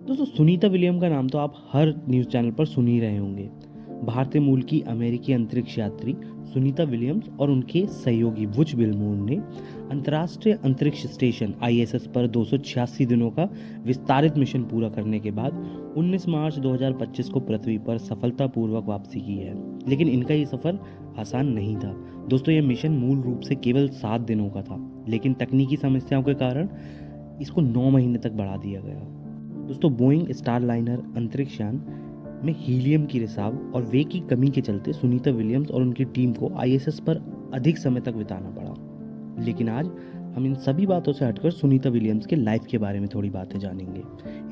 दोस्तों सुनीता विलियम का नाम तो आप हर न्यूज़ चैनल पर सुन ही रहे होंगे। भारतीय मूल की अमेरिकी अंतरिक्ष यात्री सुनीता विलियम्स और उनके सहयोगी बुच विल्मोर ने अंतर्राष्ट्रीय अंतरिक्ष स्टेशन आईएसएस पर 286 दिनों का विस्तारित मिशन पूरा करने के बाद 19 मार्च 2025 को पृथ्वी पर सफलतापूर्वक वापसी की है। लेकिन इनका ये सफर आसान नहीं था। दोस्तों ये मिशन मूल रूप से केवल 7 दिनों का था, लेकिन तकनीकी समस्याओं के कारण इसको 9 महीने तक बढ़ा दिया गया। दोस्तों बोइंग स्टारलाइनर अंतरिक्ष यान में हीलियम की रिसाव और वेग की कमी के चलते सुनीता विलियम्स और उनकी टीम को आईएसएस पर अधिक समय तक बिताना पड़ा। लेकिन आज हम इन सभी बातों से हटकर सुनीता विलियम्स के लाइफ के बारे में थोड़ी बातें जानेंगे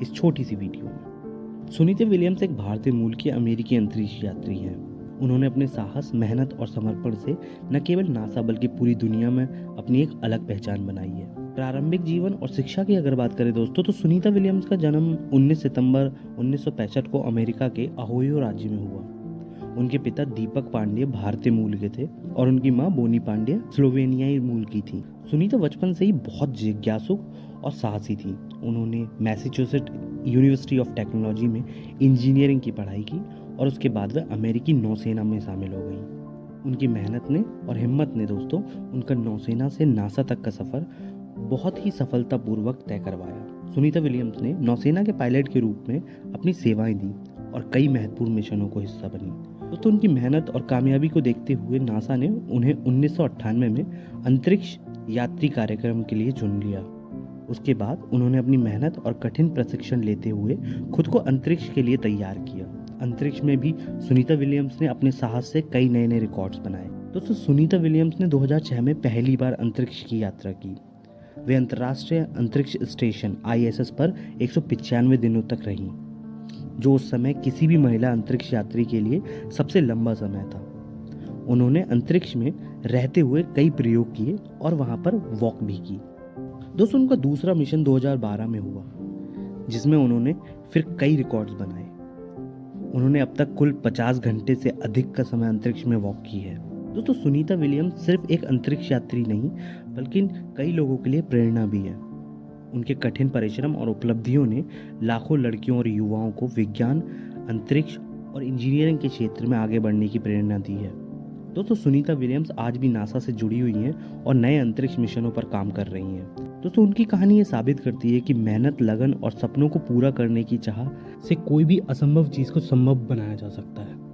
इस छोटी सी वीडियो में। सुनीता विलियम्स एक भारतीय मूल की अमेरिकी अंतरिक्ष यात्री हैं। उन्होंने अपने साहस, मेहनत और समर्पण से न केवल नासा बल्कि पूरी दुनिया में अपनी एक अलग पहचान बनाई है। प्रारंभिक जीवन और शिक्षा की अगर बात करें दोस्तों, तो सुनीता विलियम्स का जन्म 19 सितंबर 1965 को अमेरिका के ओहियो राज्य में हुआ। उनके पिता दीपक पांडे भारतीय मूल के थे और उनकी मां बोनी पांडे स्लोवेनियाई मूल की थी। सुनीता बचपन से ही बहुत जिज्ञासुक और साहसी थी। उन्होंने मैसाचुसेट्स यूनिवर्सिटी ऑफ टेक्नोलॉजी में इंजीनियरिंग की पढ़ाई की और उसके बाद वह अमेरिकी नौसेना में शामिल हो गई। उनकी मेहनत ने और हिम्मत ने दोस्तों उनका नौसेना से नासा तक का सफर बहुत ही सफलतापूर्वक तय करवाया। सुनीता विलियम्स ने नौसेना के पायलट के रूप में अपनी सेवाएं दी और कई महत्वपूर्ण मिशनों को हिस्सा बनी। दोस्तों उनकी मेहनत और कामयाबी को देखते हुए नासा ने उन्हें 1998 में अंतरिक्ष यात्री कार्यक्रम के लिए चुन लिया। उसके बाद उन्होंने अपनी मेहनत और कठिन प्रशिक्षण लेते हुए खुद को अंतरिक्ष के लिए तैयार किया। अंतरिक्ष में भी सुनीता विलियम्स ने अपने साहस से कई नए रिकॉर्ड्स बनाए। दोस्तों सुनीता विलियम्स ने 2006 में पहली बार अंतरिक्ष की यात्रा की। वे अंतर्राष्ट्रीय अंतरिक्ष स्टेशन आईएसएस पर 195 दिनों तक रहीं, जो उस समय किसी भी महिला अंतरिक्ष यात्री के लिए सबसे लंबा समय था। उन्होंने अंतरिक्ष में रहते हुए कई प्रयोग किए और वहां पर वॉक भी की। दोस्तों उनका दूसरा मिशन 2012 में हुआ, जिसमें उन्होंने फिर कई रिकॉर्ड्स बनाए। उन्होंने अब तक कुल 50 घंटे से अधिक का समय अंतरिक्ष में वॉक की है। दोस्तों सुनीता विलियम्स सिर्फ एक अंतरिक्ष यात्री नहीं बल्कि कई लोगों के लिए प्रेरणा भी है। उनके कठिन परिश्रम और उपलब्धियों ने लाखों लड़कियों और युवाओं को विज्ञान, अंतरिक्ष और इंजीनियरिंग के क्षेत्र में आगे बढ़ने की प्रेरणा दी है। दोस्तों सुनीता विलियम्स आज भी नासा से जुड़ी हुई हैं और नए अंतरिक्ष मिशनों पर काम कर रही हैं। दोस्तों उनकी कहानी ये साबित करती है कि मेहनत, लगन और सपनों को पूरा करने की चाह से कोई भी असंभव चीज़ को संभव बनाया जा सकता है।